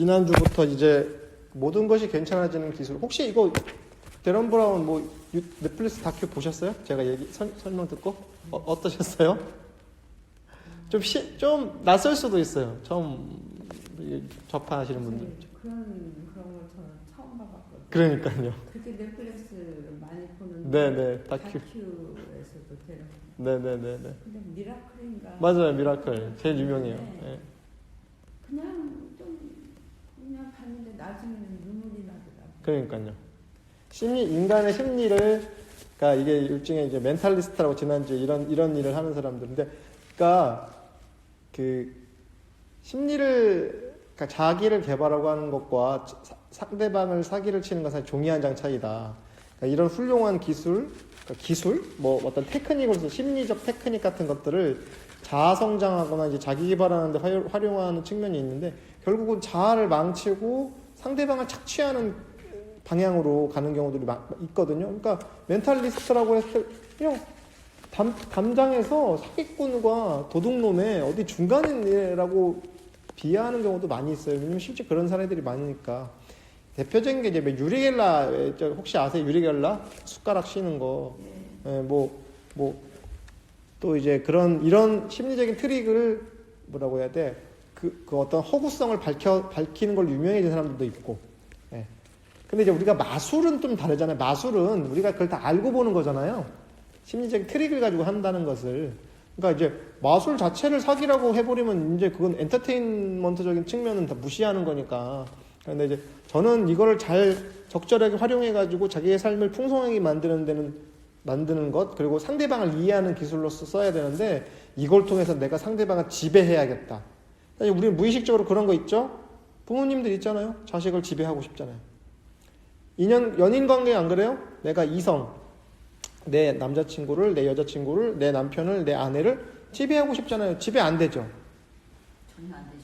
지난주부터 이제 모든 것이 괜찮아지는 기술. 혹시 이거 데런 브라운 뭐 넷플릭스 다큐 보셨어요? 제가 설명 듣고 어떠셨어요? 좀 낯설 수도 있어요. 처음 접하시는 분들. 그런 걸 저는 처음 봐봤거든요. 그러니까요. 그게 넷플릭스 많이 보는 네네 다큐에서도 되는. 네네네네. 근데 미라클인가? 맞아요, 미라클 제일 유명해요. 네. 그냥 봤는데 나중에는 눈물이 나더라고요. 그러니까요. 인간의 심리를, 그러니까 이게 일종의 이제 멘탈리스트라고 지난주에 이런 일을 하는 사람들인데, 그러니까 그 심리를, 그러니까 자기를 개발하고 하는 것과 상대방을 사기를 치는 것은 종이 한 장 차이다. 그러니까 이런 훌륭한 기술, 뭐 어떤 테크닉으로서 심리적 테크닉 같은 것들을 자아 성장하거나 이제 자기 개발하는데 활용하는 측면이 있는데, 결국은 자아를 망치고 상대방을 착취하는 방향으로 가는 경우들이 있거든요. 그러니까 멘탈리스트라고 했을 때 그냥 담장에서 사기꾼과 도둑놈의 어디 중간이라고 비하하는 경우도 많이 있어요. 왜냐면 실제 그런 사례들이 많으니까. 대표적인 게 이제 유리겔라, 혹시 아세요? 유리겔라 숟가락 씌는 거. 네, 또 이제 이런 심리적인 트릭을 뭐라고 해야 돼? 그 어떤 허구성을 밝히는 걸 유명해진 사람들도 있고. 예. 근데 이제 우리가 마술은 좀 다르잖아요. 마술은 우리가 그걸 다 알고 보는 거잖아요. 심리적인 트릭을 가지고 한다는 것을. 그러니까 이제 마술 자체를 사기라고 해버리면 이제 그건 엔터테인먼트적인 측면은 다 무시하는 거니까. 그런데 이제 저는 이거를 잘 적절하게 활용해가지고 자기의 삶을 풍성하게 만드는 것, 그리고 상대방을 이해하는 기술로서 써야 되는데, 이걸 통해서 내가 상대방을 지배해야겠다. 사실 우리는 무의식적으로 그런 거 있죠? 부모님들 있잖아요. 자식을 지배하고 싶잖아요. 연인 관계 안 그래요? 내가 내 남자친구를, 내 여자친구를, 내 남편을, 내 아내를 지배하고 싶잖아요. 지배 안 되죠?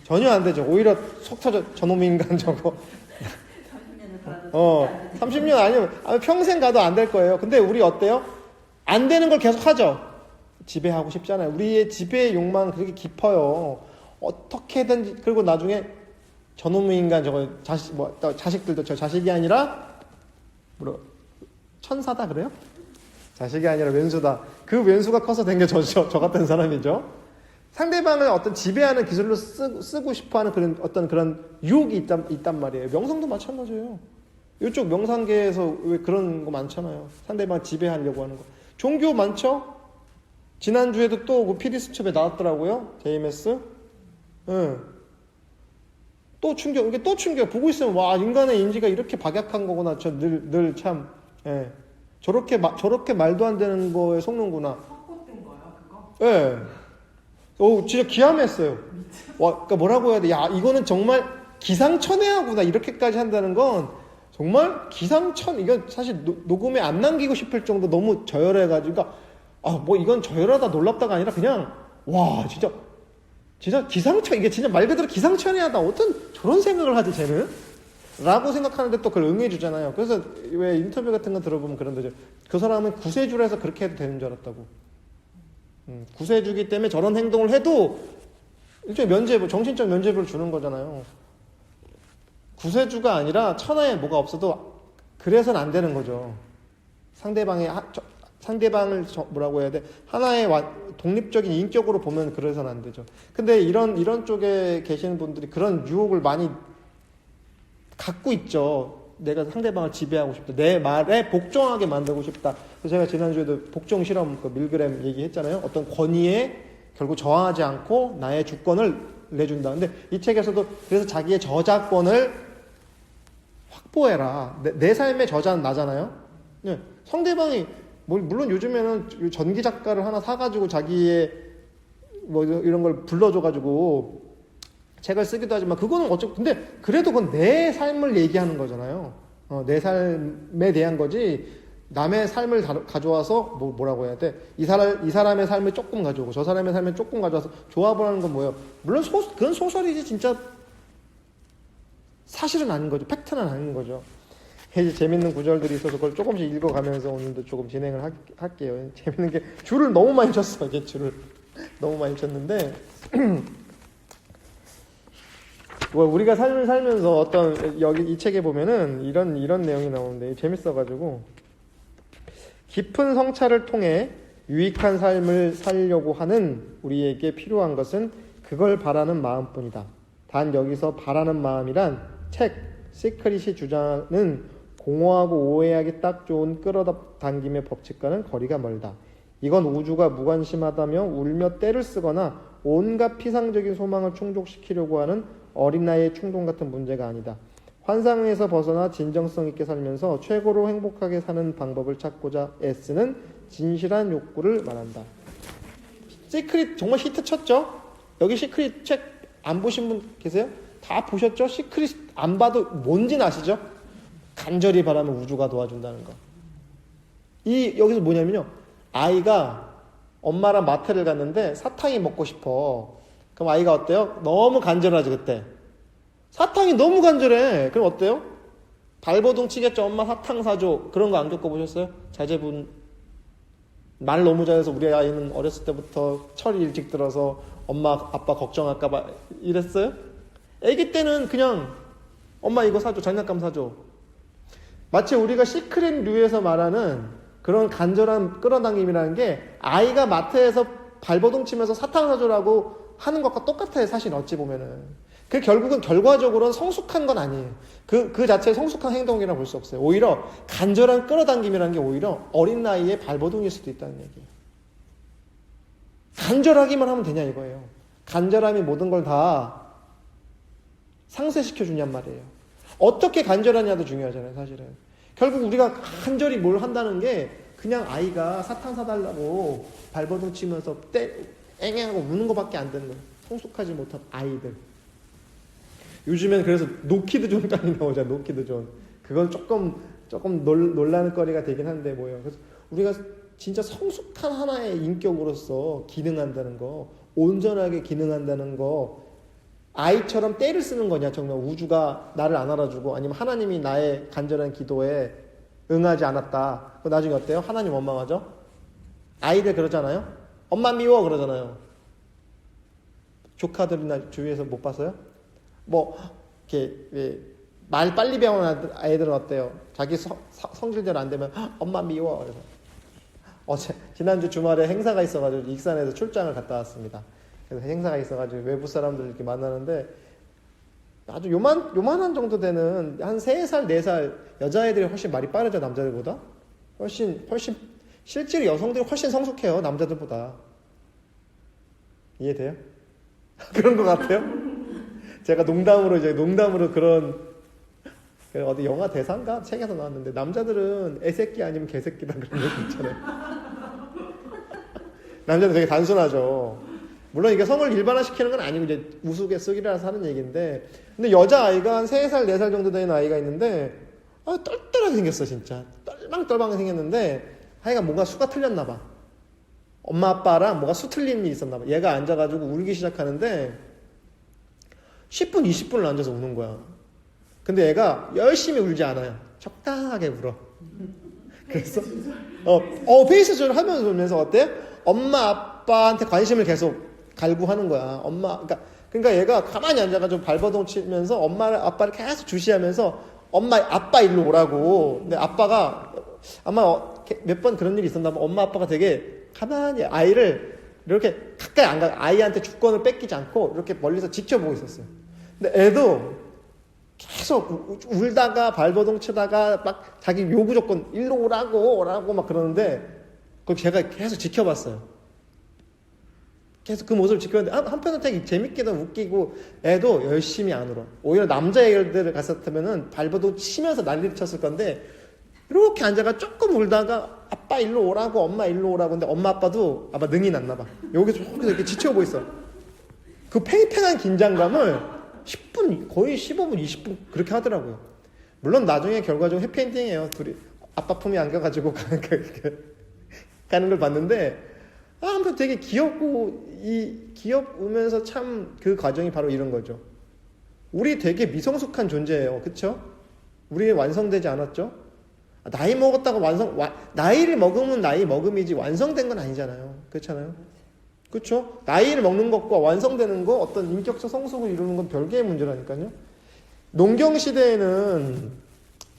전혀 안 되죠. 오히려 속 터져. 저놈 인간 저거. 30년 아니면 평생 가도 안 될 거예요. 근데 우리 어때요? 안 되는 걸 계속 하죠. 지배하고 싶잖아요. 우리의 지배의 욕망은 그렇게 깊어요. 어떻게든. 그리고 나중에 저놈의 인간 저거 자식들도 저 자식이 아니라 천사다 그래요? 자식이 아니라 왼수다. 그 왼수가 커서 된 게 저 같은 사람이죠. 상대방을 어떤 지배하는 기술로 쓰고 싶어하는 그런 유혹이 있단 말이에요. 명성도 마찬가지예요. 이쪽 명상계에서 왜 그런 거 많잖아요. 상대방 지배하려고 하는 거. 종교 많죠? 지난주에도 또 그 피디수첩에 나왔더라고요. JMS. 예. 이게 또 충격. 보고 있으면, 와, 인간의 인지가 이렇게 박약한 거구나. 늘 참, 예. 저렇게 말도 안 되는 거에 속는구나. 헛것된 거야, 그거? 예. 진짜 기함했어요. 와, 그러니까 뭐라고 해야 돼? 야, 이거는 정말 기상천외하구나. 이렇게까지 한다는 건 정말 이건 사실 녹음에 안 남기고 싶을 정도 너무 저열해가지고, 그러니까, 이건 저열하다 놀랍다가 아니라 그냥, 와, 진짜 이게 진짜 말 그대로 기상천외하다. 어떤 저런 생각을 하지, 쟤는? 라고 생각하는데 또 그걸 응해주잖아요. 그래서 왜 인터뷰 같은 거 들어보면 그런데, 그 사람은 구세주라 해서 그렇게 해도 되는 줄 알았다고. 구세주기 때문에 저런 행동을 해도 일종의 정신적 면죄부를 주는 거잖아요. 구세주가 아니라 천하에 뭐가 없어도 그래서는 안 되는 거죠. 상대방을 뭐라고 해야 돼? 하나의 독립적인 인격으로 보면 그래서는 안 되죠. 근데 이런 쪽에 계시는 분들이 그런 유혹을 많이 갖고 있죠. 내가 상대방을 지배하고 싶다. 내 말에 복종하게 만들고 싶다. 그래서 제가 지난주에도 복종 실험 밀그램 얘기했잖아요. 어떤 권위에 결국 저항하지 않고 나의 주권을 내준다. 근데 이 책에서도 그래서 자기의 저작권을 확보해라. 내 삶의 저자는 나잖아요. 네. 상대방이 물론 요즘에는 전기 작가를 하나 사가지고 자기의 이런 걸 불러줘가지고 책을 쓰기도 하지만 그거는 근데 그래도 그건 내 삶을 얘기하는 거잖아요. 내 삶에 대한 거지. 남의 삶을 가져와서 뭐라고 해야 돼? 이 사람의 삶을 조금 가져오고 저 사람의 삶을 조금 가져와서 조합을 하는 건 뭐예요? 물론 그건 소설이지 진짜 사실은 아닌 거죠. 팩트는 아닌 거죠. 이제 재밌는 구절들이 있어서 그걸 조금씩 읽어가면서 오늘도 조금 진행을 할게요. 재밌는 게 줄을 너무 많이 쳤어. 이제 줄을 너무 많이 쳤는데 우리가 삶을 살면서 어떤 여기 이 책에 보면은 이런 내용이 나오는데 재밌어가지고 깊은 성찰을 통해 유익한 삶을 살려고 하는 우리에게 필요한 것은 그걸 바라는 마음뿐이다. 단 여기서 바라는 마음이란 책 시크릿이 주장하는 공허하고 오해하기 딱 좋은 끌어당김의 법칙과는 거리가 멀다. 이건 우주가 무관심하다며 울며 떼를 쓰거나 온갖 피상적인 소망을 충족시키려고 하는 어린아이의 충동 같은 문제가 아니다. 환상에서 벗어나 진정성 있게 살면서 최고로 행복하게 사는 방법을 찾고자 애쓰는 진실한 욕구를 말한다. 시크릿 정말 히트 쳤죠? 여기 시크릿 책 안 보신 분 계세요? 다 보셨죠? 시크릿 안 봐도 뭔지는 아시죠? 간절히 바라면 우주가 도와준다는 거. 여기서 뭐냐면요. 아이가 엄마랑 마트를 갔는데 사탕이 먹고 싶어. 그럼 아이가 어때요? 너무 간절하지 그때. 사탕이 너무 간절해. 그럼 어때요? 발버둥 치겠죠. 엄마 사탕 사줘. 그런 거 안 겪어보셨어요? 자제분 말 너무 잘해서 우리 아이는 어렸을 때부터 철이 일찍 들어서 엄마 아빠 걱정할까봐 이랬어요? 아기 때는 그냥 엄마 이거 사줘. 장난감 사줘. 마치 우리가 시크릿류에서 말하는 그런 간절한 끌어당김이라는 게 아이가 마트에서 발버둥 치면서 사탕 사줘라고 하는 것과 똑같아요. 사실 어찌 보면은. 그 결국은 결과적으로는 성숙한 건 아니에요. 그 자체의 성숙한 행동이라고 볼 수 없어요. 오히려 간절한 끌어당김이라는 게 오히려 어린 나이에 발버둥일 수도 있다는 얘기예요. 간절하기만 하면 되냐 이거예요. 간절함이 모든 걸 다 상쇄시켜 주냔 말이에요. 어떻게 간절하냐도 중요하잖아요, 사실은. 결국 우리가 간절히 뭘 한다는 게 그냥 아이가 사탕 사달라고 발버둥 치면서 앵앵하고 우는 것밖에 안 되는 거예요. 성숙하지 못한 아이들. 요즘엔 그래서 노키드 존까지 나오잖아요. 노키드 존. 그건 조금 놀라는 거리가 되긴 한데 뭐예요. 그래서 우리가 진짜 성숙한 하나의 인격으로서 기능한다는 거, 온전하게 기능한다는 거, 아이처럼 떼를 쓰는 거냐, 정말 우주가 나를 안 알아주고, 아니면 하나님이 나의 간절한 기도에 응하지 않았다. 그 나중에 어때요? 하나님 원망하죠? 아이들 그러잖아요? 엄마 미워! 그러잖아요. 조카들이나 주위에서 못 봤어요? 이렇게, 말 빨리 배우는 아이들은 어때요? 자기 성질대로 안 되면, 엄마 미워! 그래서. 지난주 주말에 행사가 있어가지고 익산에서 출장을 갔다 왔습니다. 그래서 행사가 있어가지고 외부 사람들 이렇게 만나는데 아주 요만한 정도 되는 한 3살, 4살 여자애들이 훨씬 말이 빠르죠, 남자들보다. 훨씬 실제로 여성들이 훨씬 성숙해요, 남자들보다. 이해돼요? 그런 것 같아요? 제가 농담으로 그런 어디 영화 대사인가 책에서 나왔는데 남자들은 애새끼 아니면 개새끼다 그런 얘기 있잖아요. 남자는 되게 단순하죠. 물론 이게 성을 일반화시키는 건 아니고 이제 우스갯소리라서 하는 얘기인데, 근데 여자아이가 한 3살, 4살 정도 되는 아이가 있는데 똘똘하게 생겼어 진짜. 똘망똘망하게 생겼는데 하여간 뭔가 수가 틀렸나 봐. 엄마 아빠랑 뭐가 수 틀린 일이 있었나 봐. 얘가 앉아가지고 울기 시작하는데 10분, 20분을 앉아서 우는 거야. 근데 얘가 열심히 울지 않아요. 적당하게 울어. 그래서 페이스 조절 하면서 울면서 어때? 엄마 아빠한테 관심을 계속 갈구하는 거야. 그러니까 얘가 가만히 앉아가지고 발버둥 치면서 엄마를 아빠를 계속 주시하면서 엄마 아빠 일로 오라고. 근데 아빠가 아마 몇 번 그런 일이 있었나 봐. 엄마 아빠가 되게 가만히 아이를 이렇게 가까이 안 가, 아이한테 주권을 뺏기지 않고 이렇게 멀리서 지켜보고 있었어요. 근데 애도 계속 울다가 발버둥 치다가 막 자기 요구 조건 일로 오라고 막 그러는데 그걸 제가 계속 지켜봤어요. 계속 그 모습을 지켜봤는데 한편은 되게 재밌게도 웃기고 애도 열심히 안 울어. 오히려 남자애들을 갔었다면은 발버둥 치면서 난리를 쳤을 건데 이렇게 앉아가 조금 울다가 아빠 일로 오라고 엄마 일로 오라고. 근데 엄마 아빠도 아마 능이 났나 봐. 여기서 이렇게 지켜보고 있어. 그 팽팽한 긴장감을 10분 거의 15분 20분 그렇게 하더라고요. 물론 나중에 결과적으로 해피엔딩이에요. 둘이 아빠 품에 안겨가지고 가는 걸 봤는데 아무튼 되게 귀엽고 귀여우면서 참 그 과정이 바로 이런 거죠. 우리 되게 미성숙한 존재예요. 그쵸? 우리 완성되지 않았죠? 나이 먹었다고 나이를 먹으면 나이 먹음이지 완성된 건 아니잖아요. 그렇잖아요? 그렇죠? 나이를 먹는 것과 완성되는 거, 어떤 인격적 성숙을 이루는 건 별개의 문제라니까요. 농경 시대에는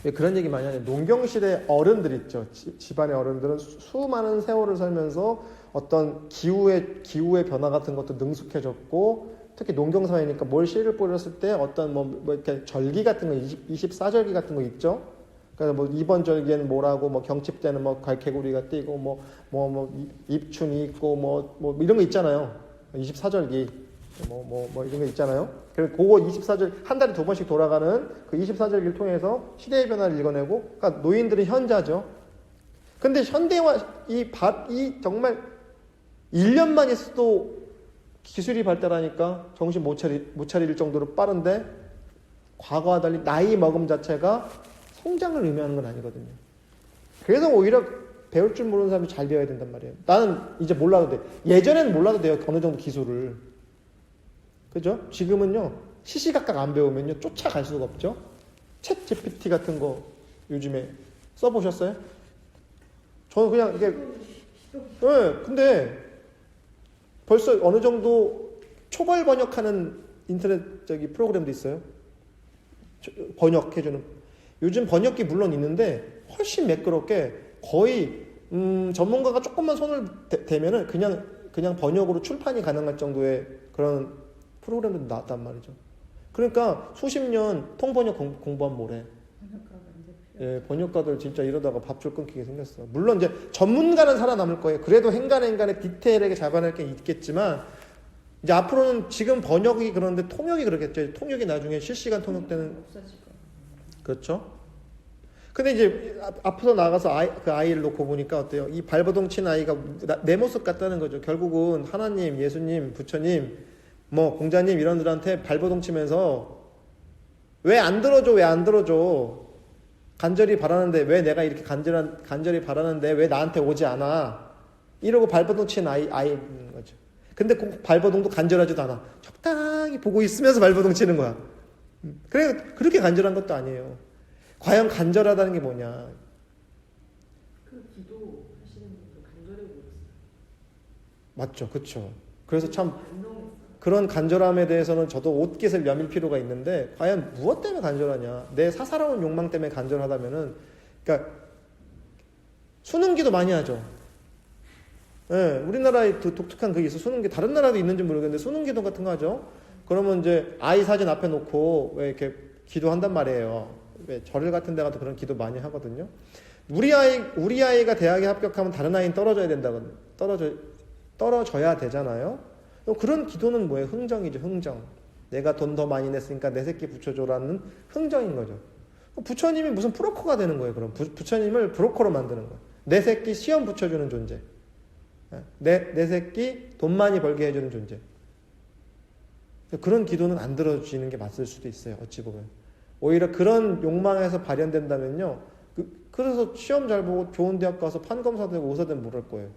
왜 그런 얘기 많이 하냐? 농경 시대 어른들 있죠. 집안의 어른들은 수많은 세월을 살면서 어떤 기후의 변화 같은 것도 능숙해졌고, 특히 농경 사회니까 뭘 씨를 뿌렸을 때 어떤 뭐 이렇게 절기 같은 거, 24절기 같은 거 있죠. 그래서 뭐 이번 절기에는 뭐라고, 뭐 경칩 때는 뭐 갈개구리가 뛰고 뭐 입춘이 있고 뭐 이런 거 있잖아요. 24절기 뭐 이런 거 있잖아요. 그리고 그거 24절 한 달에 2번씩 돌아가는 그 24절기를 통해서 시대의 변화를 읽어내고, 그러니까 노인들은 현자죠. 근데 현대화 이 정말 1년만 있어도 기술이 발달하니까 정신 못 차릴 정도로 빠른데, 과거와 달리 나이 먹음 자체가 성장을 의미하는 건 아니거든요. 그래서 오히려 배울 줄 모르는 사람이 잘 배워야 된단 말이에요. 나는 이제 몰라도 돼. 예전에는 몰라도 돼요. 어느 정도 기술을. 그죠? 지금은요, 시시각각 안 배우면요, 쫓아갈 수가 없죠? 챗 GPT 같은 거 요즘에 써보셨어요? 저는 그냥 이게, 네, 근데 벌써 어느 정도 초벌 번역하는 인터넷 프로그램도 있어요. 번역해주는. 요즘 번역기 물론 있는데 훨씬 매끄럽게 거의 전문가가 조금만 손을 대면은 그냥 번역으로 출판이 가능할 정도의 그런 프로그램도 나왔단 말이죠. 그러니까 수십 년 통번역 공부한 모래. 예, 번역가들 진짜 이러다가 밥줄 끊기게 생겼어. 물론 이제 전문가는 살아남을 거예요. 그래도 행간에 디테일하게 잡아낼 게 있겠지만, 이제 앞으로는 지금 번역이 그러는데 통역이 그러겠죠. 통역이 나중에 실시간 통역되는. 그렇죠. 근데 이제 앞으로 나가서 그 아이를 놓고 보니까 어때요? 이 발버둥 친 아이가 내 모습 같다는 거죠. 결국은 하나님, 예수님, 부처님, 뭐 공자님 이런 들한테 발버둥 치면서 왜 안 들어줘? 간절히 바라는데 왜 내가 이렇게 간절히 바라는데 왜 나한테 오지 않아? 이러고 발버둥 친 아이인 거죠. 근데 그 발버둥도 간절하지도 않아. 적당히 보고 있으면서 발버둥 치는 거야. 그래, 그렇게 간절한 것도 아니에요. 과연 간절하다는 게 뭐냐? 그 기도 하시는 분도 간절해 보였어요. 맞죠, 그렇죠. 그래서 참 그런 간절함에 대해서는 저도 옷깃을 여밀 필요가 있는데, 과연 무엇 때문에 간절하냐? 내 사사로운 욕망 때문에 간절하다면은, 그러니까 수능기도 많이 하죠. 예, 우리나라에 독특한 그게 있어. 수능기 다른 나라도 있는지 모르겠는데 수능기도 같은 거 하죠. 그러면 이제 아이 사진 앞에 놓고 왜 이렇게 기도한단 말이에요. 왜 절을 같은 데 가도 그런 기도 많이 하거든요. 우리 아이가 대학에 합격하면 다른 아이는 떨어져야 되잖아요. 그런 기도는 뭐예요? 흥정이죠, 흥정. 내가 돈 더 많이 냈으니까 내 새끼 붙여줘라는 흥정인 거죠. 부처님이 무슨 브로커가 되는 거예요, 그럼. 부처님을 브로커로 만드는 거예요. 내 새끼 시험 붙여주는 존재. 내 새끼 돈 많이 벌게 해주는 존재. 그런 기도는 안 들어지는 게 맞을 수도 있어요, 어찌 보면. 오히려 그런 욕망에서 발현된다면요, 그래서 시험 잘 보고 좋은 대학 가서 판검사 되고 의사 되면 뭘 할 거예요?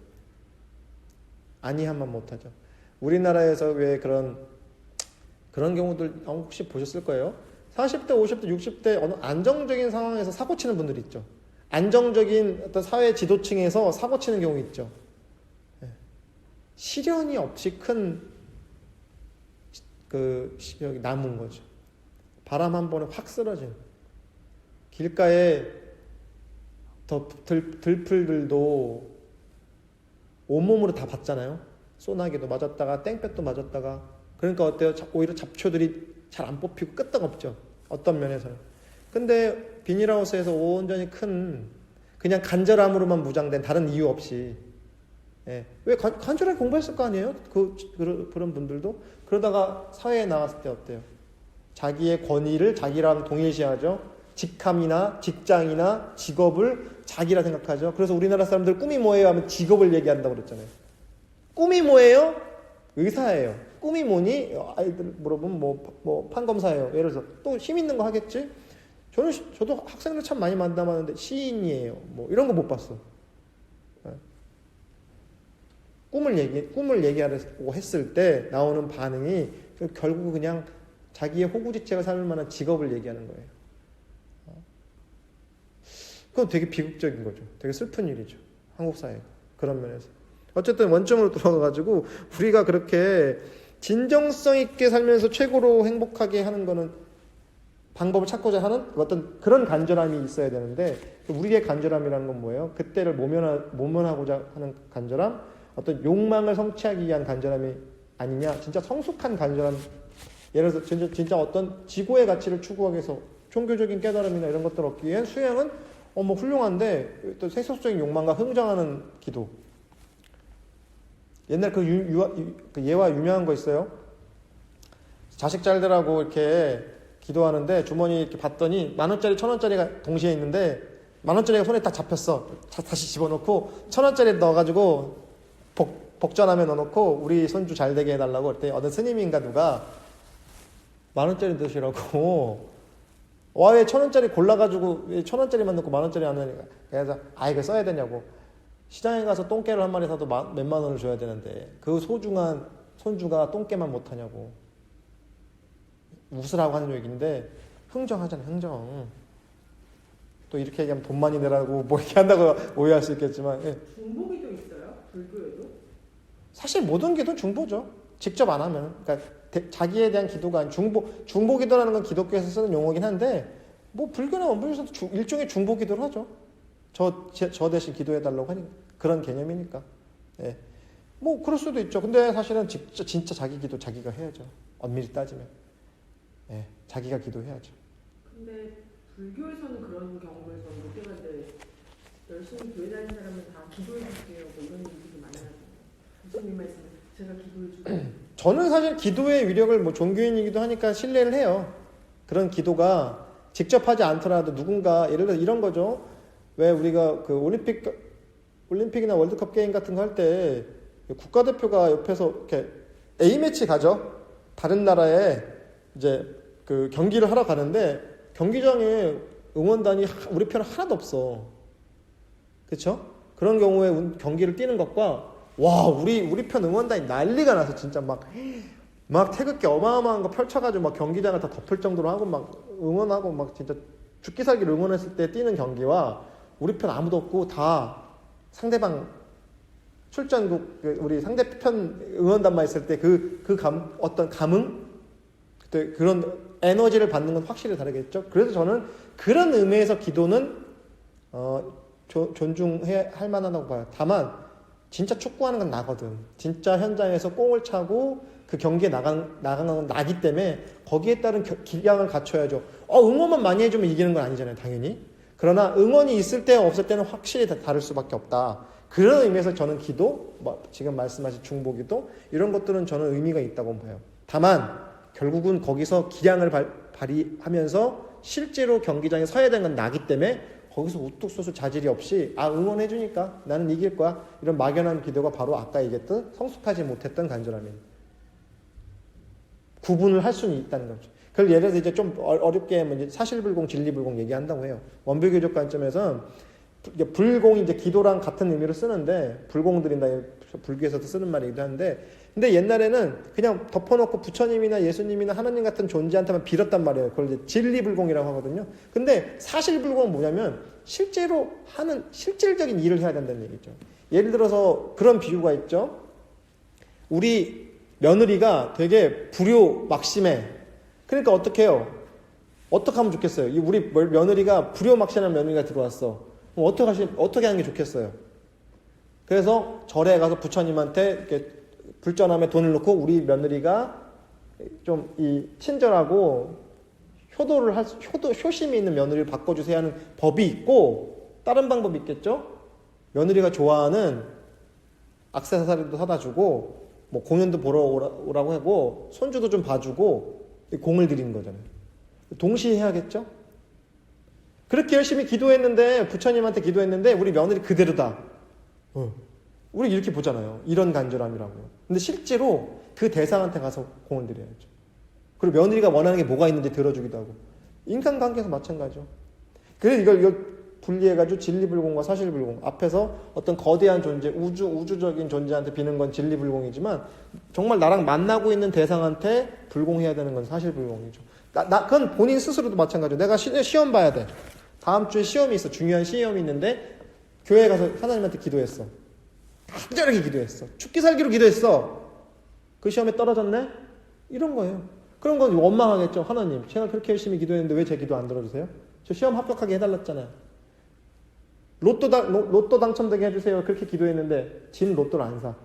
아니하면 못하죠. 우리나라에서 왜 그런 경우들 혹시 보셨을 거예요? 40대, 50대, 60대 어느 안정적인 상황에서 사고 치는 분들이 있죠. 안정적인 어떤 사회 지도층에서 사고 치는 경우 있죠. 시련이 없이 큰 여기 남은 거죠. 바람 한 번에 확 쓰러진. 길가에 들풀들도 온몸으로 다 봤잖아요. 소나기도 맞았다가 땡볕도 맞았다가. 그러니까 어때요? 오히려 잡초들이 잘 안 뽑히고 끄떡없죠. 어떤 면에서는. 근데 비닐하우스에서 온전히 큰 그냥 간절함으로만 무장된 다른 이유 없이, 예. 왜 간절하게 공부했을 거 아니에요? 그런 분들도. 그러다가 사회에 나왔을 때 어때요? 자기의 권위를 자기랑 동일시하죠. 직함이나 직장이나 직업을 자기라 생각하죠. 그래서 우리나라 사람들 꿈이 뭐예요? 하면 직업을 얘기한다고 그랬잖아요. 꿈이 뭐예요? 의사예요. 꿈이 뭐니? 아이들 물어보면 뭐 판검사예요. 예를 들어서 또 힘 있는 거 하겠지? 저도 학생들 참 많이 만나봤는데 시인이에요. 뭐 이런 거 못 봤어. 꿈을 얘기하려고 했을 때 나오는 반응이 결국 그냥 자기의 호구지책을 삼을 만한 직업을 얘기하는 거예요. 그건 되게 비극적인 거죠. 되게 슬픈 일이죠. 한국 사회가. 그런 면에서. 어쨌든 원점으로 돌아가가지고 우리가 그렇게 진정성 있게 살면서 최고로 행복하게 하는 거는 방법을 찾고자 하는 어떤 그런 간절함이 있어야 되는데 우리의 간절함이라는 건 뭐예요? 그때를 모면하고자 하는 간절함, 어떤 욕망을 성취하기 위한 간절함이 아니냐? 진짜 성숙한 간절함. 예를 들어서 진짜 어떤 지고의 가치를 추구하기 위해서 종교적인 깨달음이나 이런 것들을 얻기 위한 수행은 뭐 훌륭한데 또 세속적인 욕망과 흥정하는 기도. 옛날 그 예화 유명한 거 있어요. 자식 잘 되라고 이렇게 기도하는데 주머니 이렇게 봤더니 10,000원짜리 1,000원짜리가 동시에 있는데 10,000원짜리가 손에 딱 잡혔어. 다시 집어넣고 1,000원짜리 넣어가지고 복전함에 넣어놓고 우리 손주 잘 되게 해달라고 그랬더니 어떤 스님인가 누가 10,000원짜리 드시라고 왜 1,000원짜리 골라가지고 왜 1,000원짜리만 넣고 10,000원짜리 안 넣으니까 그래서 이거 써야 되냐고. 시장에 가서 똥개를 한 마리 사도 몇만 원을 줘야 되는데 그 소중한 손주가 똥개만 못하냐고 웃으라고 하는 얘기인데 흥정하잖아요. 흥정. 또 이렇게 얘기하면 돈 많이 내라고 뭐 이렇게 한다고 오해할 수 있겠지만 중보기도 있어요? 불교에도? 사실 모든 기도는 중보죠. 직접 안 하면. 그러니까 자기에 대한 기도가 아니고 중보기도라는 건 기독교에서 쓰는 용어긴 한데 뭐 불교나 원불교에서도 일종의 중보기도를 하죠. 저 대신 기도해달라고 하니 그런 개념이니까. 예. 뭐 그럴 수도 있죠. 근데 사실은 진짜 자기 기도 자기가 해야죠. 엄밀히 따지면. 예. 자기가 기도해야죠. 근데 불교에서는 그런 경우에서 못 되는데 열심히 교회 다니는 사람은 다 기도해 주세요. 뭐 이런 얘기들이 많아요. 무슨 말씀? 제가 기도해 주고. 저는 사실 기도의 위력을 뭐 종교인이기도 하니까 신뢰를 해요. 그런 기도가 직접 하지 않더라도 누군가 예를 들어 이런 거죠. 왜 우리가 그 올림픽이나 월드컵 게임 같은 거 할 때 국가대표가 옆에서 이렇게 A매치 가죠. 다른 나라에 이제 그 경기를 하러 가는데 경기장에 응원단이 우리 편 하나도 없어. 그렇죠? 그런 경우에 경기를 뛰는 것과 와 우리 편 응원단이 난리가 나서 진짜 막 태극기 어마어마한 거 펼쳐가지고 막 경기장을 다 덮을 정도로 하고 막 응원하고 막 진짜 죽기 살기를 응원했을 때 뛰는 경기와 우리 편 아무도 없고 다 상대방 출전국 우리 상대편 응원단만 있을 때 어떤 감흥 그때 그런 에너지를 받는 건 확실히 다르겠죠. 그래서 저는 그런 의미에서 기도는 존중해야 할 만하다고 봐요. 다만 진짜 축구하는 건 나거든. 진짜 현장에서 꽁을 차고 그 경기에 나가는 건 나기 때문에 거기에 따른 기량을 갖춰야죠. 응원만 많이 해주면 이기는 건 아니잖아요. 당연히. 그러나 응원이 있을 때 없을 때는 확실히 다를 수밖에 없다. 그런 의미에서 저는 기도, 지금 말씀하신 중보기도 이런 것들은 저는 의미가 있다고 봐요. 다만 결국은 거기서 기량을 발휘하면서 실제로 경기장에 서야 되는 건 나기 때문에 거기서 우뚝 쏘수 자질이 없이 응원해주니까 나는 이길 거야 이런 막연한 기도가 바로 아까 얘기했던 성숙하지 못했던 간절함입니다. 구분을 할 수는 있다는 거죠. 그걸 예를 들어서 이제 좀 어렵게 하면 사실불공, 진리불공 얘기한다고 해요. 원불교적 관점에서는 불공이 이제 기도랑 같은 의미로 쓰는데 불공드린다 불교에서도 쓰는 말이기도 한데 근데 옛날에는 그냥 덮어놓고 부처님이나 예수님이나 하나님 같은 존재한테만 빌었단 말이에요. 그걸 이제 진리불공이라고 하거든요. 근데 사실불공은 뭐냐면 실제로 하는 실질적인 일을 해야 된다는 얘기죠. 예를 들어서 그런 비유가 있죠. 우리 며느리가 되게 불효막심해. 그러니까 어떻게 해요? 어떻게 하면 좋겠어요? 우리 며느리가 불효막심한 며느리가 들어왔어. 그럼 어떻게 하는 게 좋겠어요? 그래서 절에 가서 부처님한테 이렇게 불전함에 돈을 넣고 우리 며느리가 좀 친절하고 효심이 있는 며느리를 바꿔주세요 하는 법이 있고 다른 방법이 있겠죠? 며느리가 좋아하는 액세서리도 사다 주고 뭐 공연도 보러 오라고 하고 손주도 좀 봐주고 공을 들이는 거잖아요. 동시에 해야겠죠? 그렇게 열심히 기도했는데 부처님한테 기도했는데 우리 며느리 그대로다. 우리 이렇게 보잖아요. 이런 간절함이라고요. 근데 실제로 그 대상한테 가서 공을 들여야죠. 그리고 며느리가 원하는 게 뭐가 있는지 들어주기도 하고. 인간관계에서 마찬가지죠. 그래서 이걸 분리해가지고 진리불공과 사실불공. 앞에서 어떤 거대한 존재, 우주적인 존재한테 비는 건 진리불공이지만 정말 나랑 만나고 있는 대상한테 불공해야 되는 건 사실불공이죠. 그건 본인 스스로도 마찬가지죠. 내가 시험 봐야 돼. 다음 주에 시험이 있어. 중요한 시험이 있는데 교회에 가서 하나님한테 기도했어. 간절하게 기도했어. 죽기 살기로 기도했어. 그 시험에 떨어졌네? 이런 거예요. 그런 건 원망하겠죠. 하나님, 제가 그렇게 열심히 기도했는데 왜 제 기도 안 들어주세요? 저 시험 합격하게 해달랐잖아요. 로또 당첨되게 해주세요. 그렇게 기도했는데 진 로또를 안 사.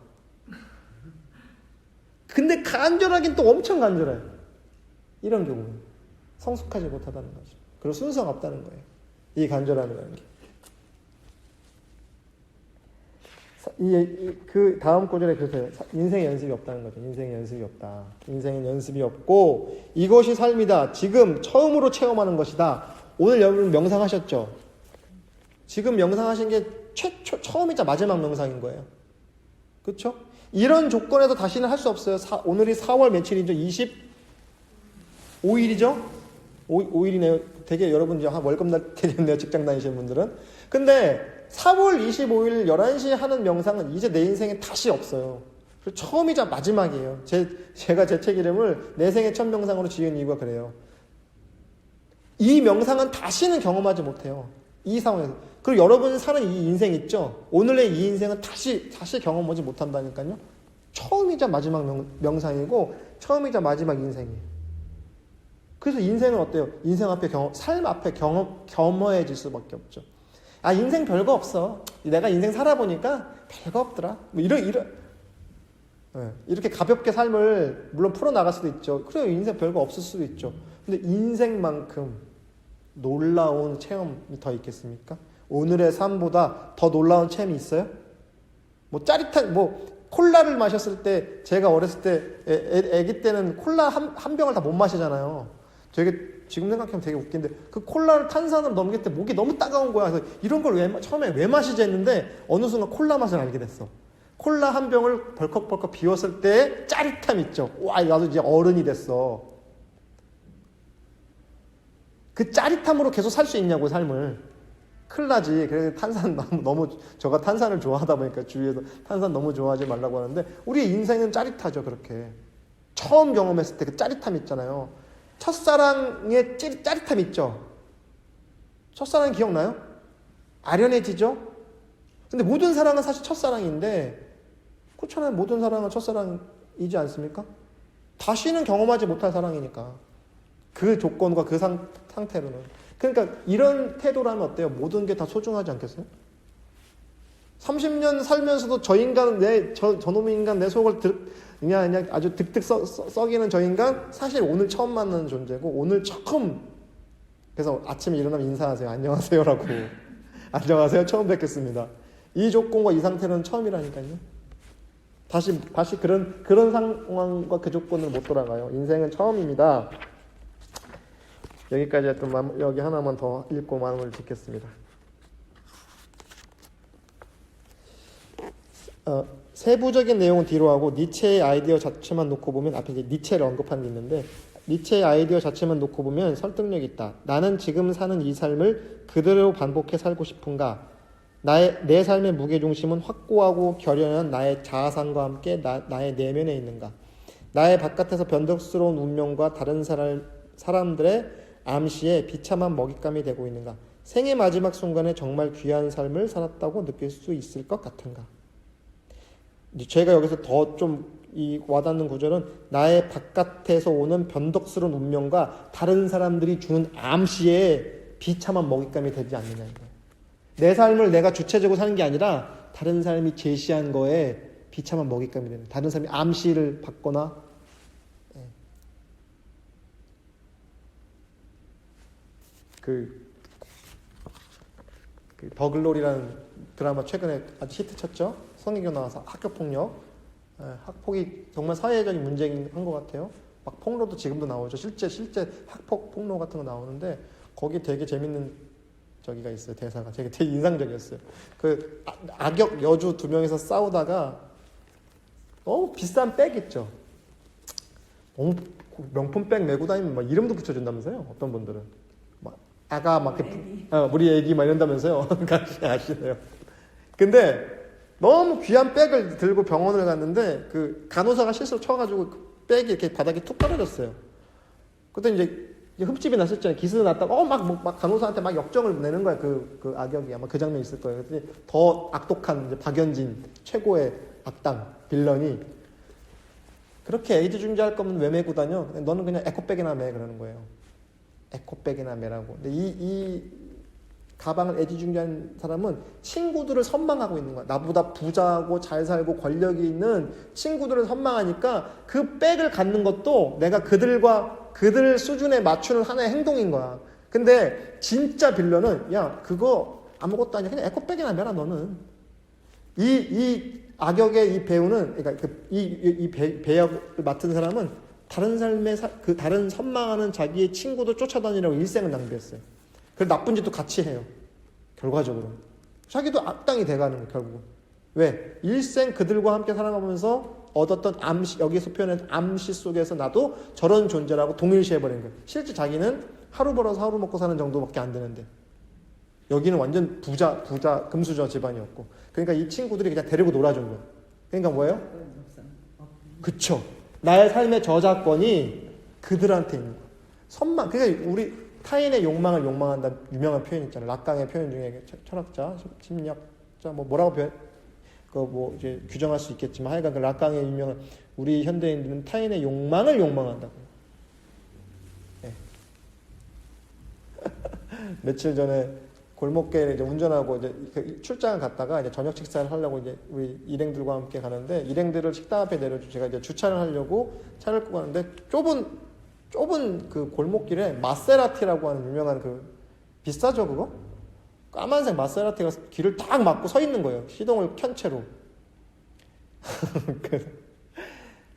근데 간절하긴 또 엄청 간절해요. 이런 경우는 성숙하지 못하다는 거죠. 그리고 순서가 없다는 거예요. 이 간절함이라는 게. 그 다음 구절에 그래서 인생의 연습이 없다는 거죠. 인생의 연습이 없다. 인생의 연습이 없고 이것이 삶이다. 지금 처음으로 체험하는 것이다. 오늘 여러분 명상하셨죠? 지금 명상하신 게 처음이자 마지막 명상인 거예요. 그렇죠? 이런 조건에서 다시는 할 수 없어요. 오늘이 4월 며칠이죠? 25일이죠? 5일이네요. 되게 여러분 이제 한 월급날 되겠네요. 직장 다니시는 분들은. 근데 4월 25일 11시에 하는 명상은 이제 내 인생에 다시 없어요. 처음이자 마지막이에요. 제가 제 책 이름을 내 생의 첫 명상으로 지은 이유가 그래요. 이 명상은 다시는 경험하지 못해요. 이 상황에서. 그리고 여러분이 사는 이 인생 있죠? 오늘의 이 인생은 다시 경험하지 못한다니까요. 처음이자 마지막 명상이고 처음이자 마지막 인생이에요. 그래서 인생은 어때요? 인생 앞에 삶 앞에 겸허해질 수밖에 없죠. 아, 인생 별거 없어. 내가 인생 살아보니까 별거 없더라. 뭐 이렇게 가볍게 삶을 물론 풀어나갈 수도 있죠. 그래요. 인생 별거 없을 수도 있죠. 근데 인생만큼 놀라운 체험이 더 있겠습니까? 오늘의 삶보다 더 놀라운 체험이 있어요? 뭐 짜릿한, 콜라를 마셨을 때, 제가 어렸을 때, 애기 때는 콜라 한 병을 다 못 마시잖아요. 지금 생각하면 되게 웃긴데, 그 콜라를 탄산으로 넘길 때 목이 너무 따가운 거야. 그래서 이런 걸 처음에 왜 마시지 했는데, 어느 순간 콜라 맛을 알게 됐어. 콜라 한 병을 벌컥벌컥 비웠을 때 짜릿함 있죠. 와, 나도 이제 어른이 됐어. 그 짜릿함으로 계속 살 수 있냐고, 삶을. 큰일 나지. 그래서 탄산 제가 탄산을 좋아하다 보니까 주위에서 탄산 너무 좋아하지 말라고 하는데, 우리 인생은 짜릿하죠, 그렇게. 처음 경험했을 때 그 짜릿함 있잖아요. 첫사랑의 짜릿함 있죠. 첫사랑 기억나요? 아련해지죠? 근데 모든 사랑은 사실 첫사랑인데, 그렇잖아요. 모든 사랑은 첫사랑이지 않습니까? 다시는 경험하지 못할 사랑이니까. 그 조건과 그 상태로는. 그러니까 이런 태도라면 어때요? 모든 게 다 소중하지 않겠어요? 30년 살면서도 저놈의 인간 내 속을 그냥 아주 득득 썩이는 저 인간, 사실 오늘 처음 만나는 존재고, 오늘 처음, 그래서 아침에 일어나면 인사하세요. 안녕하세요라고. 안녕하세요. 처음 뵙겠습니다. 이 조건과 이 상태는 처음이라니까요. 다시 그런 상황과 그 조건을 못 돌아가요. 인생은 처음입니다. 여기까지 했던 여기 하나만 더 읽고 마무리를 짓겠습니다. 세부적인 내용은 뒤로 하고 니체의 아이디어 자체만 놓고 보면, 앞에 이제 니체를 언급한 게 있는데, 니체의 아이디어 자체만 놓고 보면 설득력이 있다. 나는 지금 사는 이 삶을 그대로 반복해 살고 싶은가? 내 삶의 무게중심은 확고하고 결연한 나의 자아상과 함께 나의 내면에 있는가? 나의 바깥에서 변덕스러운 운명과 다른 사람들의 암시에 비참한 먹잇감이 되고 있는가? 생의 마지막 순간에 정말 귀한 삶을 살았다고 느낄 수 있을 것 같은가? 제가 여기서 더 좀 와닿는 구절은, 나의 바깥에서 오는 변덕스러운 운명과 다른 사람들이 주는 암시에 비참한 먹잇감이 되지 않느냐는 거예요. 내 삶을 내가 주체적으로 사는 게 아니라 다른 사람이 제시한 거에 비참한 먹잇감이 되는, 다른 사람이 암시를 받거나, 그 더글로리라는 드라마 최근에 아주 히트 쳤죠. 성혜교 나와서 학교폭력, 학폭이 정말 사회적인 문제인 것 같아요. 막 폭로도 지금도 나오죠. 실제 학폭 폭로 같은 거 나오는데, 거기 되게 재밌는 저기가 있어요. 대사가 되게 인상적이었어요. 그 악역 여주 2명이서 싸우다가 너무 비싼 백 있죠. 너무 명품 백 메고 다니면 막 이름도 붙여준다면서요. 어떤 분들은. 우리 애기 막 이런다면서요. 아시네요. 근데 너무 귀한 백을 들고 병원을 갔는데, 그 간호사가 실수로 쳐가지고 그 백이 이렇게 바닥에 툭 떨어졌어요. 그때 이제 이제 흠집이 났었잖아요. 기스 났다가 막 간호사한테 막 역정을 내는 거야. 그 악역이 아마 그 장면 있을 거예요. 그랬더니 더 악독한 이제 박연진 최고의 악당 빌런이 그렇게 에이즈 중재할 거면 왜 메고 다녀? 너는 그냥 에코백이나 매 그러는 거예요. 에코백이나 매라고. 근데 이 가방을 에이즈 중재한 사람은 친구들을 선망하고 있는 거야. 나보다 부자고 잘 살고 권력이 있는 친구들을 선망하니까 그 백을 갖는 것도 내가 그들 수준에 맞추는 하나의 행동인 거야. 근데 진짜 빌런은 야 그거 아무것도 아니야. 그냥 에코백이나 매라 너는. 이 악역의 이 배우는 그러니까 이 배역을 맡은 사람은 다른 삶의 다른 선망하는 자기의 친구도 쫓아다니려고 일생을 낭비했어요. 그래서 나쁜 짓도 같이 해요. 결과적으로 자기도 악당이 돼가는 거예요. 결국은 왜? 일생 그들과 함께 살아가면서 얻었던 암시, 여기서 표현한 암시 속에서 나도 저런 존재라고 동일시해버린 거예요. 실제 자기는 하루 벌어서 하루 먹고 사는 정도밖에 안 되는데 여기는 완전 부자 금수저 집안이었고 그러니까 이 친구들이 그냥 데리고 놀아준 거예요. 그러니까 뭐예요? 그쵸. 나의 삶의 저작권이 그들한테 있는 거예요. 선망. 그러니까 우리 타인의 욕망을 욕망한다 유명한 표현 있잖아요. 락강의 표현 중에 철학자, 심리학자 뭐라고 표현? 뭐 이제 규정할 수 있겠지만 하여간 그 락강의 유명한 우리 현대인들은 타인의 욕망을 욕망한다고. 네. 며칠 전에 골목길에 이제 운전하고 이제 출장을 갔다가 이제 저녁 식사를 하려고 이제 우리 일행들과 함께 가는데 일행들을 식당 앞에 내려주고 제가 이제 주차를 하려고 차를 끌고 가는데 좁은 그 골목길에 마세라티라고 하는 유명한 그 비싸죠 그거? 까만색 마세라티가 길을 딱 막고 서 있는 거예요. 시동을 켠 채로.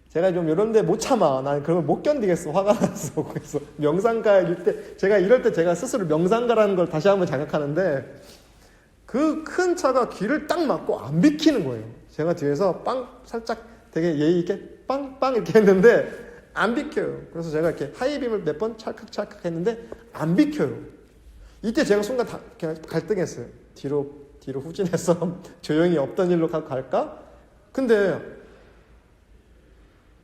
제가 좀 이런 데 못 참아. 난 그걸 못 견디겠어. 화가 나서. 그래서 명상가일 때 제가 이럴 때 제가 스스로 명상가라는 걸 다시 한번 자각하는데 그 큰 차가 길을 딱 막고 안 비키는 거예요. 제가 뒤에서 살짝 되게 예의 있게 빵빵 이렇게 했는데 안 비켜요. 그래서 제가 이렇게 하이빔을 몇 번 찰칵찰칵 했는데 안 비켜요. 이때 제가 순간 그냥 갈등했어요. 뒤로 후진해서 조용히 없던 일로 갈까? 근데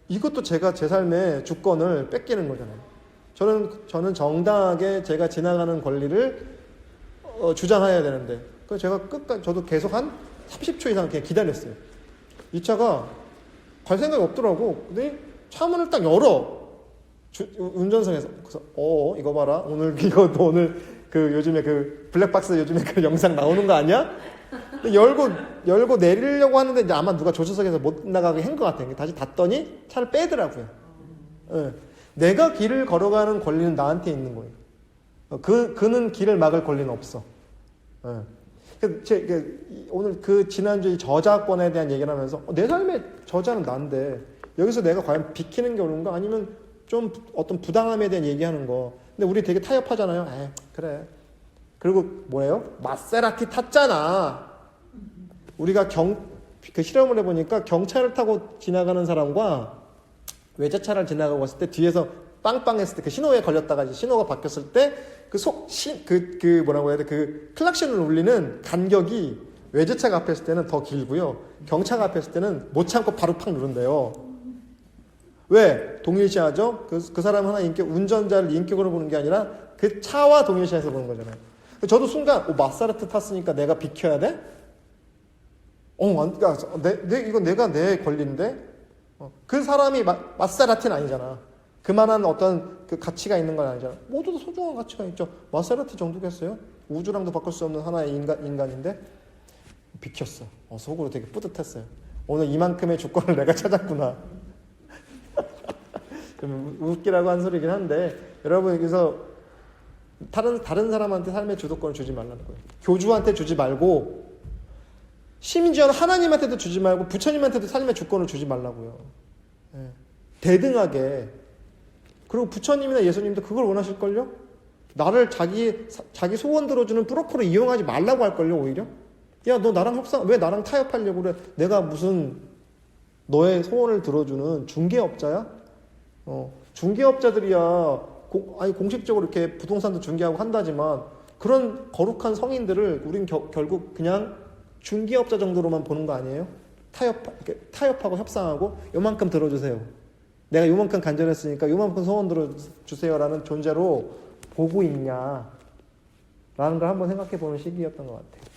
이것도 제가 제 삶의 주권을 뺏기는 거잖아요. 저는 정당하게 제가 지나가는 권리를 주장해야 되는데 그래서 제가 끝까지 저도 계속 한 30초 이상 그냥 기다렸어요. 이 차가 갈 생각이 없더라고. 근데 차문을 딱 열어. 운전석에서. 그래서 이거 봐라. 오늘 그 요즘에 그 블랙박스 요즘에 그 영상 나오는 거 아니야? 열고 내리려고 하는데 이제 아마 누가 조수석에서 못 나가게 한 것 같아요. 다시 닫더니 차를 빼더라고요. 네. 내가 길을 걸어가는 권리는 나한테 있는 거예요. 그는 길을 막을 권리는 없어. 네. 오늘 그 지난주에 저작권에 대한 얘기를 하면서 내 삶의 저자는 난데 여기서 내가 과연 비키는 게 옳은가 아니면 좀 어떤 부당함에 대한 얘기하는 거. 근데 우리 되게 타협하잖아요. 그래. 그리고 뭐예요? 마세라티 탔잖아. 우리가 그 실험을 해보니까 경차를 타고 지나가는 사람과 외제차를 지나가고 있을 때 뒤에서 빵빵했을 때 그 신호에 걸렸다가 이제 신호가 바뀌었을 때 뭐라고 해야 돼? 그 클락션을 울리는 간격이 외제차가 앞에 있을 때는 더 길고요. 경차가 앞에 있을 때는 못 참고 바로 팍 누른대요. 왜? 동일시하죠? 그 사람 하나 운전자를 인격으로 보는 게 아니라 그 차와 동일시해서 보는 거잖아요. 저도 순간, 마세라티 탔으니까 내가 비켜야 돼? 이건 내가 내 권리인데? 그 사람이 마세라티는 아니잖아. 그만한 어떤 그 가치가 있는 건 아니잖아. 모두 다 소중한 가치가 있죠. 마세라티 정도겠어요? 우주랑도 바꿀 수 없는 하나의 인간인데? 비켰어. 속으로 되게 뿌듯했어요. 오늘 이만큼의 주권을 내가 찾았구나. 그럼 웃기라고 한 소리긴 한데, 여러분, 여기서 다른 사람한테 삶의 주도권을 주지 말라는 거예요. 교주한테 주지 말고, 심지어는 하나님한테도 주지 말고, 부처님한테도 삶의 주권을 주지 말라고요. 네. 대등하게. 그리고 부처님이나 예수님도 그걸 원하실걸요? 나를 자기 소원 들어주는 브로커로 이용하지 말라고 할걸요, 오히려? 야, 너 나랑 왜 나랑 타협하려고 그래? 내가 무슨 너의 소원을 들어주는 중개업자야? 중개업자들이야, 공식적으로 이렇게 부동산도 중개하고 한다지만, 그런 거룩한 성인들을 우린 결국 그냥 중개업자 정도로만 보는 거 아니에요? 타협하고 협상하고, 요만큼 들어주세요. 내가 요만큼 간절했으니까 요만큼 소원 들어주세요라는 존재로 보고 있냐 라는 걸 한번 생각해 보는 시기였던 것 같아요.